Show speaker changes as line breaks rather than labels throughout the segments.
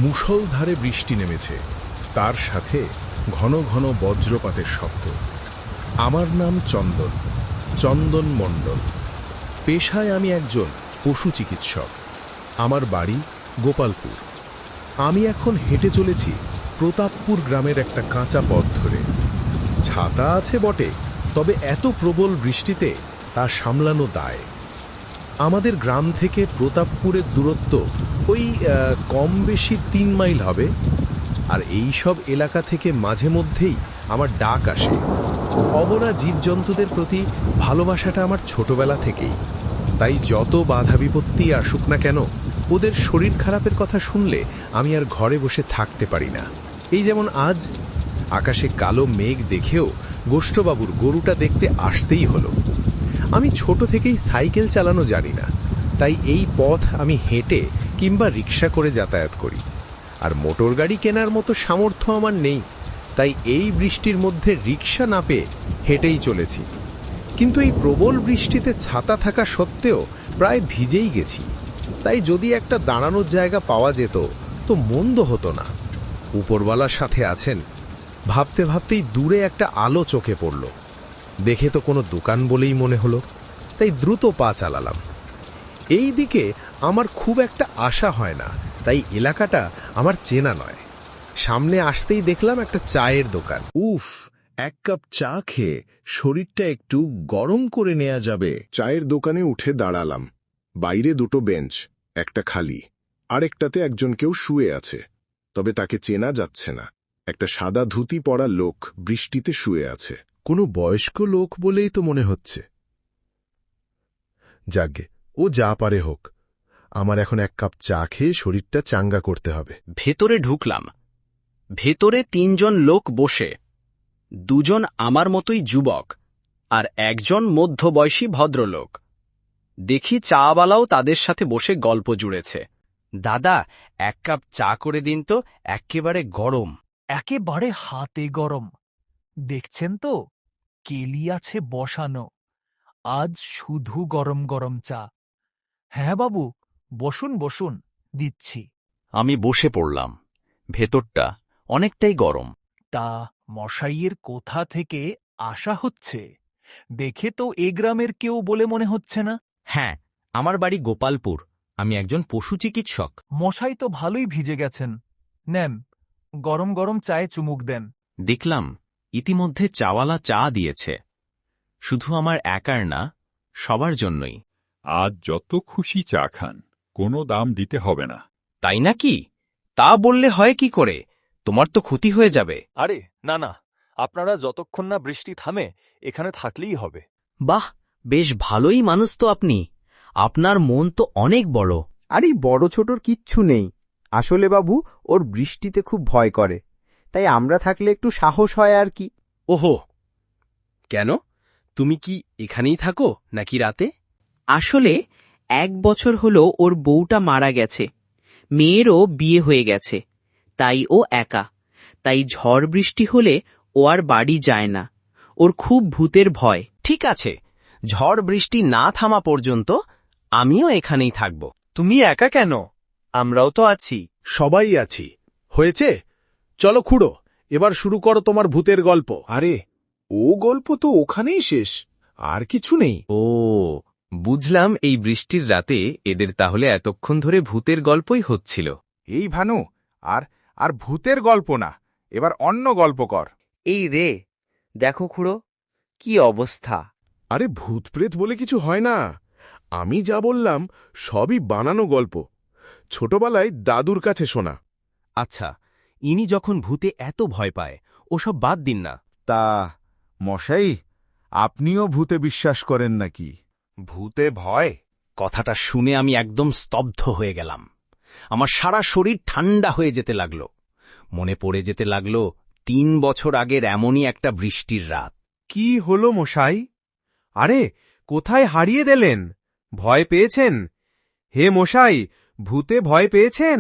মুষলধারে বৃষ্টি নেমেছে, তার সাথে ঘন ঘন বজ্রপাতের শব্দ। আমার নাম চন্দন, চন্দন মণ্ডল। পেশায় আমি একজন পশু চিকিৎসক। আমার বাড়ি গোপালপুর। আমি এখন হেঁটে চলেছি প্রতাপপুর গ্রামের একটা কাঁচা পথ ধরে। ছাতা আছে বটে, তবে এত প্রবল বৃষ্টিতে তা সামলানো দায়। আমাদের গ্রাম থেকে প্রতাপপুরের দূরত্ব ওই কম বেশি 3 মাইল হবে। আর এই সব এলাকা থেকে মাঝে মধ্যেই আমার ডাক আসে। অবলা জীবজন্তুদের প্রতি ভালোবাসাটা আমার ছোটবেলা থেকেই। তাই যত বাধা বিপত্তি আসুক না কেন, ওদের শরীর খারাপের কথা শুনলে আমি আর ঘরে বসে থাকতে পারি না। এই যেমন আজ আকাশে কালো মেঘ দেখেও গোষ্ঠবাবুর গরুটা দেখতে আসতেই হলো। আমি ছোট থেকেই সাইকেল চালানো জানি না, তাই এই পথ আমি হেঁটে কিংবা রিক্সা করে যাতায়াত করি। আর মোটর গাড়ি কেনার মতো সামর্থ্য আমার নেই, তাই এই বৃষ্টির মধ্যে রিক্সা না পেয়ে হেঁটেই চলেছি। কিন্তু এই প্রবল বৃষ্টিতে ছাতা থাকা সত্ত্বেও প্রায় ভিজেই গেছি। তাই যদি একটা দাঁড়ানোর জায়গা পাওয়া যেত তো মন্দ হতো না। উপরওয়ালার সাথে আছেন ভাবতে ভাবতেই দূরে একটা আলো চোখে পড়ল। দেখে তো কোনো দোকান বলেই মনে হলো, তাই দ্রুত পা চালালাম। এই দিকে আমার খুব একটা আশা হয় না, তাই এলাকাটা আমার চেনা নয়। সামনে আসতেই দেখলাম একটা চায়ের দোকান। উফ, 1 কাপ চা খেয়ে শরীরটা একটু গরম করে নেওয়া যাবে। চায়ের দোকানে উঠে দাঁড়ালাম। বাইরে 2টো বেঞ্চ, একটা খালি, আরেকটাতে একজন কেউ শুয়ে আছে, তবে তাকে চেনা যাচ্ছে না। একটা সাদা ধুতি পরা লোক বৃষ্টিতে শুয়ে আছে। কোনো বয়স্ক লোক বলেই তো মনে হচ্ছে। যাগে, ও যা পারে হোক, আমার এখন 1 কাপ চা খেয়ে শরীরটা চাঙ্গা করতে হবে।
ভেতরে ঢুকলাম। ভেতরে 3 জন লোক বসে। 2 জন আমার মতোই যুবক আর একজন মধ্যবয়সী ভদ্রলোক। দেখি চাওয়ালাও তাদের সাথে বসে গল্প জুড়েছে। দাদা, 1 কাপ চা করে দিন তো, একেবারে গরম।
একেবারে হাতে গরম। দেখছেন তো, কেলি আছে বসানো। আজ শুধু গরম গরম চা। হ্যাঁ বাবু, বসুন বসুন, দিচ্ছি।
আমি বসে পড়লাম। ভেতরটা অনেকটাই গরম।
তা মশাইয়ের কোথা থেকে আসা হচ্ছে? দেখে তো এ গ্রামের কেউ বলে মনে হচ্ছে না।
হ্যাঁ, আমার বাড়ি গোপালপুর। আমি একজন পশু চিকিৎসক।
মশাই তো ভালোই ভিজে গেছেন। নেন, গরম গরম চায়ে চুমুক দেন।
দেখলাম ইতিমধ্যে চাওয়ালা চা দিয়েছে। শুধু আমার একার না, সবার জন্যই।
আজ যত খুশি চা খান, কোনো দাম দিতে হবে না।
তাই নাকি? তা বললে হয় কি করে? তোমার তো ক্ষতি হয়ে যাবে।
আরে না না, আপনারা যতক্ষণ না বৃষ্টি থামে এখানে থাকলেই হবে।
বাহ, বেশ ভালোই মানুষ তো আপনি। আপনার মন তো অনেক বড়।
আরে বড় ছোটর কিচ্ছু নেই। আসলে বাবু, ওর বৃষ্টিতে খুব ভয় করে, তাই আমরা থাকলে একটু সাহস হয় আর কি।
ওহো, কেন? তুমি কি এখানেই থাকো নাকি রাতে?
আসলে 1 বছর হলো ওর বউটা মারা গেছে, মেয়েরও বিয়ে হয়ে গেছে, তাই ও একা। তাই ঝড় বৃষ্টি হলে ও আর বাড়ি যায় না। ওর খুব ভূতের ভয়।
ঠিক আছে, ঝড় বৃষ্টি না থামা পর্যন্ত আমিও এখানেই থাকব।
তুমি একা কেন? আমরাও তো আছি।
সবাই আছি। হয়েছে, চলো খুড়ো, এবার শুরু করো তোমার ভূতের গল্প।
আরে, ও গল্প তো ওখানেই শেষ, আর কিছু নেই।
ও, বুঝলাম এই বৃষ্টির রাতে এদের তাহলে এতক্ষণ ধরে ভূতের গল্পই হচ্ছিল।
এই ভানু, আর আর ভূতের গল্প না, এবার অন্য গল্প কর।
এই রে, দেখো খুড়ো, কি অবস্থা।
আরে ভূত প্রেত বলে কিছু হয় না। আমি যা বললাম সবই বানানো গল্প, ছোটবেলায় দাদুর কাছে শোনা।
আচ্ছা, ইনি যখন ভূতে এত ভয় পায়, ওসব বাদ দিন না।
তা মশাই, আপনিও ভূতে বিশ্বাস করেন নাকি?
ভূতে ভয়? কথাটা শুনে আমি একদম স্তব্ধ হয়ে গেলাম। আমার সারা শরীর ঠান্ডা হয়ে যেতে লাগল। মনে পড়ে যেতে লাগল 3 বছর আগের এমনই একটা বৃষ্টির রাত।
কি হলো মশাই? আরে, কোথায় হারিয়ে দিলেন? ভয় পেয়েছেন? হে মশাই, ভূতে ভয় পেয়েছেন?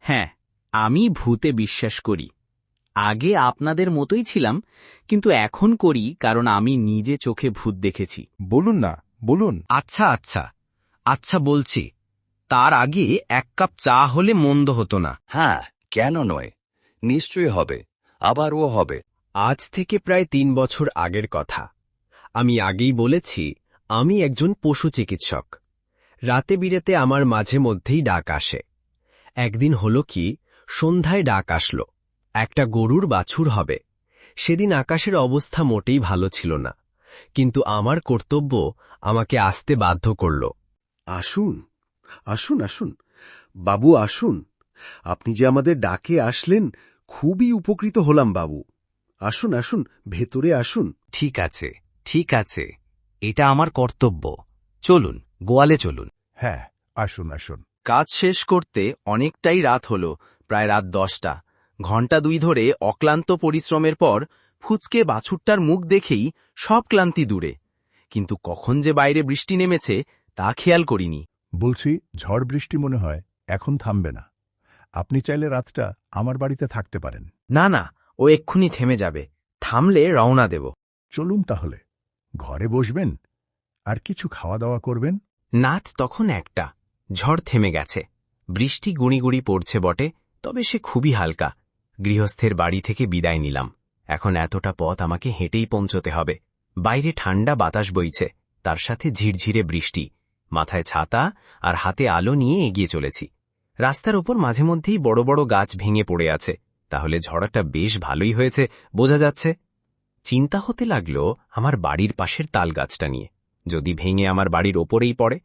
হ্যাঁ, আমি ভূতে বিশ্বাস করি। আগে আপনাদের মতোই ছিলাম, কিন্তু এখন করি কারণ আমি নিজে চোখে ভূত দেখেছি।
বলুন না, বলুন।
আচ্ছা আচ্ছা, আচ্ছা বলছি, তার আগে 1 কাপ চা হলে মন্দ হতো না।
হ্যাঁ, কেন নয়, নিশ্চয়ই হবে, আবারও হবে।
আজ থেকে প্রায় 3 বছর আগের কথা। আমি আগেই বলেছি, আমি একজন পশু চিকিৎসক। রাতে বিরেতে আমার মাঝে মধ্যেই ডাক আসে। একদিন হলো কি, সন্ধ্যায় ডাক আসলো, একটা গরুর বাছুর হবে। সেদিন আকাশের অবস্থা মোটেই ভালো ছিল না, কিন্তু আমার কর্তব্য আমাকে আসতে বাধ্য করল।
আসুন, আসুন, আসুন বাবু, আসুন। আপনি যে আমাদের ডাকে আসলেন, খুবই উপকৃত হলাম বাবু। আসুন, আসুন, ভেতরে আসুন।
ঠিক আছে, ঠিক আছে, এটা আমার কর্তব্য। চলুন, গোয়ালে চলুন।
হ্যাঁ, আসুন আসুন।
কাজ শেষ করতে অনেকটাই রাত হল, প্রায় রাত 10টা। ঘণ্টা 2 ধরে অক্লান্ত পরিশ্রমের পর ফুচকে বাছুরটার মুখ দেখেই সব ক্লান্তি দূরে। কিন্তু কখন যে বাইরে বৃষ্টি নেমেছে তা খেয়াল করিনি।
বলছি, ঝড় বৃষ্টি মনে হয় এখন থামবে না। আপনি চাইলে রাতটা আমার বাড়িতে থাকতে পারেন।
না না, ও এক্ষুনি থেমে যাবে। থামলে রওনা দেব।
চলুন তাহলে, ঘরে বসবেন আর কিছু খাওয়া দাওয়া করবেন।
নাত তখন একটা। ঝড় থেমে গেছে, বৃষ্টি গুঁড়ি গুঁড়ি পড়ছে বটে, তবে সে খুবই হালকা। গৃহস্থের বাড়ি থেকে বিদায় নিলাম। এখন এতটা পথ আমাকে হেঁটেই পৌঁছতে হবে। বাইরে ঠান্ডা বাতাস বইছে, তার সাথে ঝিরঝিরে বৃষ্টি। মাথায় ছাতা আর হাতে আলো নিয়ে এগিয়ে চলেছি। রাস্তার ওপর মাঝে মধ্যেই বড় বড় গাছ ভেঙে পড়ে আছে, তাহলে ঝড়টা বেশ ভালোই হয়েছে বোঝা যাচ্ছে। চিন্তা হতে লাগলো আমার বাড়ির পাশের তাল গাছটা নিয়ে, যদি ভেঙে আমার বাড়ির ওপরেই পড়ে।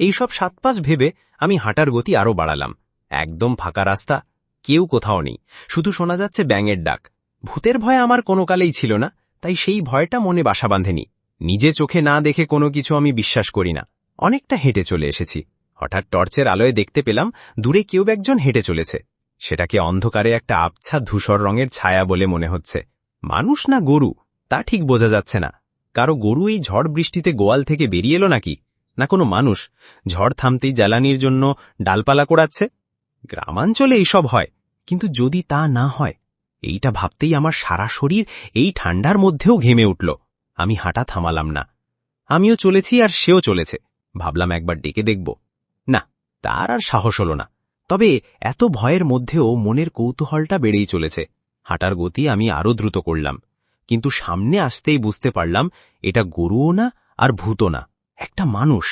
এইসব 7-5 ভেবে আমি হাঁটার গতি আরও বাড়ালাম। একদম ফাঁকা রাস্তা, কেউ কোথাও নেই, শুধু শোনা যাচ্ছে ব্যাঙের ডাক। ভূতের ভয় আমার কোনো কালেই ছিল না, তাই সেই ভয়টা মনে বাসা বাঁধেনি। নিজে চোখে না দেখে কোনো কিছু আমি বিশ্বাস করি না। অনেকটা হেঁটে চলে এসেছি, হঠাৎ টর্চের আলোয় দেখতে পেলাম দূরে কেউ একজন হেঁটে চলেছে। সেটাকে অন্ধকারে একটা আবছা ধূসর রঙের ছায়া বলে মনে হচ্ছে। মানুষ না গরু তা ঠিক বোঝা যাচ্ছে না। কারো গরু এই ঝড় বৃষ্টিতে গোয়াল থেকে বেরিয়ে এলো নাকি, না কোনো মানুষ ঝড় থামতেই জ্বালানির জন্য ডালপালা কোড়াচ্ছে। গ্রামাঞ্চলে এইসব হয়, কিন্তু যদি তা না হয়, এইটা ভাবতেই আমার সারা শরীর এই ঠান্ডার মধ্যেও ঘেমে উঠল। আমি হাঁটা থামালাম না। আমিও চলেছি আর সেও চলেছে। ভাবলাম একবার ডেকে দেখব, না, তার আর সাহস হল না। তবে এত ভয়ের মধ্যেও মনের কৌতূহলটা বেড়েই চলেছে। হাঁটার গতি আমি আরও দ্রুত করলাম, কিন্তু সামনে আসতেই বুঝতে পারলাম এটা গরুও না আর ভূতও না, একটা মানুষ,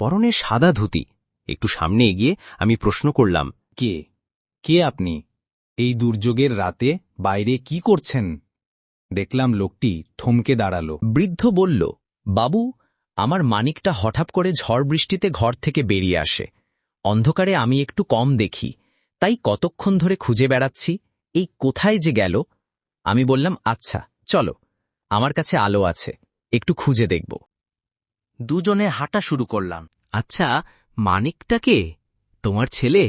পরনে সাদা ধুতি। একটু সামনে এগিয়ে আমি প্রশ্ন করলাম, কে আপনি? এই দুর্যোগের রাতে বাইরে কি করছেন? দেখলাম লোকটি থমকে দাঁড়ালো। বৃদ্ধ বলল, বাবু, আমার মানিকটা হঠাৎ করে ঝড় বৃষ্টিতে ঘর থেকে বেরিয়ে আসে। অন্ধকারে আমি একটু কম দেখি, তাই কতক্ষণ ধরে খুঁজে বেড়াচ্ছি, এই কোথায় যে গেল। আমি বললাম, আচ্ছা চলো, আমার কাছে আলো আছে, একটু খুঁজে দেখব। দুজনে হাঁটা শুরু করলাম। আচ্ছা, মানিকটা কে? তোমার ছেলে?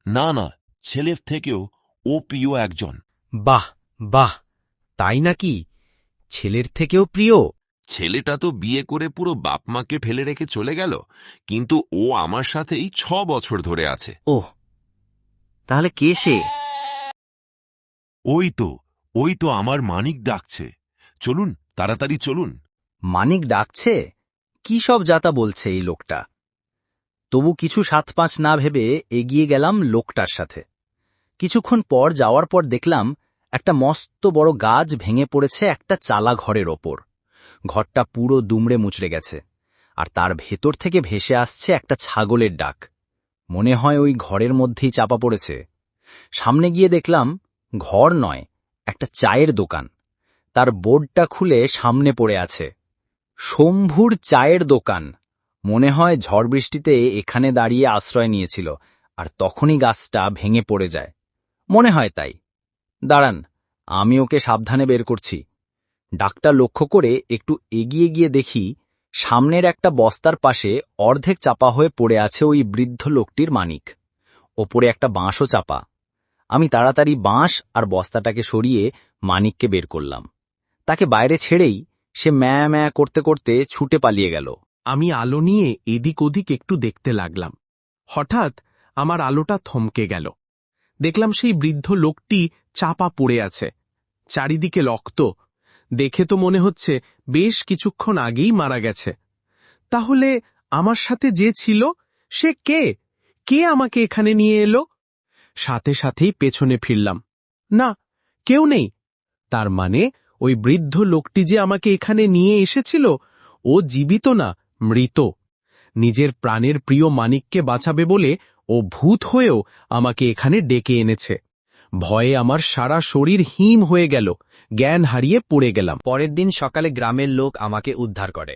না না, ছেলের থেকেও ও প্রিয় একজন।
বাহ বাহ, তাই নাকি? ছেলের থেকেও প্রিয়?
ছেলেটা তো বিয়ে করে পুরো বাপ মাকে ফেলে রেখে চলে গেল, কিন্তু ও আমার সাথেই 6 বছর ধরে আছে।
ওহ, তাহলে কে সে?
ওই তো আমার মানিক ডাকছে। চলুন, তাড়াতাড়ি চলুন।
মানিক ডাকছে? কি সব যাতা বলছে এই লোকটা। তবু কিছু 7-5 না ভেবে এগিয়ে গেলাম লোকটার সাথে। কিছুক্ষণ পর যাওয়ার পর দেখলাম একটা মস্ত বড় গাছ ভেঙে পড়েছে একটা চালা ঘরের ওপর। ঘরটা পুরো দুমড়ে মুচড়ে গেছে, আর তার ভেতর থেকে ভেসে আসছে একটা ছাগলের ডাক। মনে হয় ওই ঘরের মধ্যেই চাপা পড়েছে। সামনে গিয়ে দেখলাম ঘর নয়, একটা চায়ের দোকান। তার বোর্ডটা খুলে সামনে পড়ে আছে, শম্ভুর চায়ের দোকান। মনে হয় ঝড় বৃষ্টিতে এখানে দাঁড়িয়ে আশ্রয় নিয়েছিল, আর তখনই গাছটা ভেঙে পড়ে যায়। মনে হয় তাই। দাঁড়ান, আমি ওকে সাবধানে বের করছি। ডাকটা লক্ষ্য করে একটু এগিয়ে গিয়ে দেখি সামনের একটা বস্তার পাশে অর্ধেক চাপা হয়ে পড়ে আছে ওই বৃদ্ধ লোকটির মানিক। ওপরে একটা বাঁশও চাপা। আমি তাড়াতাড়ি বাঁশ আর বস্তাটাকে সরিয়ে মানিককে বের করলাম। তাকে বাইরে ছেড়েই সে ম্যা ম্যা করতে করতে ছুটে পালিয়ে গেল।
আমি আলো নিয়ে এদিক ওদিক একটু দেখতে লাগলাম। হঠাৎ আমার আলোটা থমকে গেল। দেখলাম সেই বৃদ্ধ লোকটি চাপা পড়ে আছে, চারিদিকে রক্ত। দেখে তো মনে হচ্ছে বেশ কিছুক্ষণ আগেই মারা গেছে। তাহলে আমার সাথে যে ছিল সে কে? কে আমাকে এখানে নিয়ে এলো? সাথে সাথেই পেছনে ফিরলাম। না, কেউ নেই। তার মানে ওই বৃদ্ধ লোকটি যে আমাকে এখানে নিয়ে এসেছিল, ও জীবিত না, মৃত। নিজের প্রাণের প্রিয় মানিককে বাঁচাবে বলে ও ভূত হয়েও আমাকে এখানে ডেকে এনেছে। ভয়ে আমার সারা শরীর হিম হয়ে গেল, জ্ঞান হারিয়ে পড়ে গেলাম।
পরের দিন সকালে গ্রামের লোক আমাকে উদ্ধার করে।